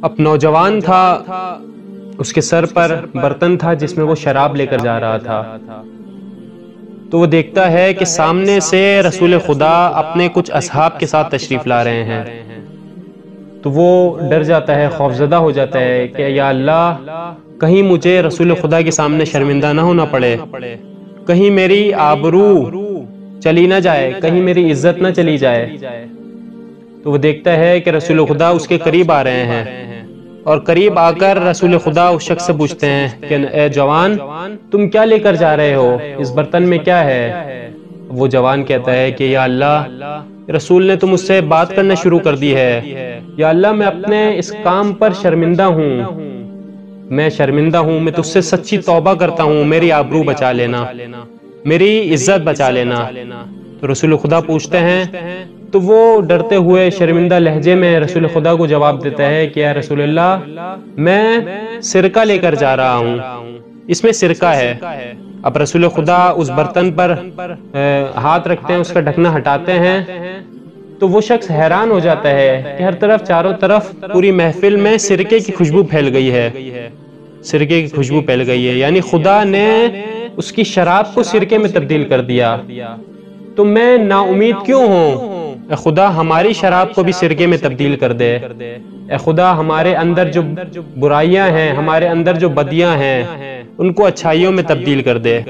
اب نوجوان تھا، اس کے سر پر برتن تھا جس میں وہ شراب لے کر جا رہا تھا، تو وہ دیکھتا ہے کہ سامنے سے رسول خدا اپنے کچھ اصحاب کے ساتھ تشریف لا رہے ہیں، تو وہ ڈر جاتا ہے، خوفزدہ ہو جاتا ہے کہ یا اللہ کہیں مجھے رسول خدا کے سامنے شرمندہ نہ ہونا پڑے، کہیں میری آبرو چلی نہ جائے، کہیں میری عزت نہ چلی جائے۔ تو وہ دیکھتا ہے کہ رسول خدا اس کے قریب آ رہے ہیں، اور قریب آ کر رسول خدا اس شخص سے پوچھتے ہیں کہ اے جوان، تم کیا لے کر جا رہے ہو؟ اس برتن میں کیا ہے؟ وہ جوان کہتا ہے کہ یا اللہ، رسول نے تو مجھ سے بات کرنا شروع کر دی ہے، یا اللہ میں اپنے اس کام پر شرمندہ ہوں، میں شرمندہ ہوں، میں تجھ سے سچی توبہ کرتا ہوں، میری آبرو بچا لینا، میری عزت بچا لینا۔ تو رسول خدا پوچھتے ہیں، تو وہ ڈرتے ہوئے شرمندہ لہجے میں رسول خدا کو جواب دیتا ہے کہ یا رسول اللہ، میں سرکہ لے کر جا رہا ہوں، اس میں سرکہ ہے۔ اب رسول خدا اس برتن پر ہاتھ رکھتے ہیں، اس کا ڈھکنا ہٹاتے ہیں، تو وہ شخص حیران ہو جاتا ہے کہ ہر طرف چاروں طرف پوری محفل میں سرکے کی خوشبو پھیل گئی ہے، سرکے کی خوشبو پھیل گئی ہے، یعنی خدا نے اس کی شراب کو سرکے میں تبدیل کر دیا۔ تو میں نا امید کیوں ہوں؟ اے خدا ہماری شراب کو بھی سرکے میں تبدیل کر دے، اے خدا ہمارے اندر جو برائیاں ہیں، ہمارے اندر جو بدیاں ہیں، ان کو اچھائیوں میں تبدیل کر دے۔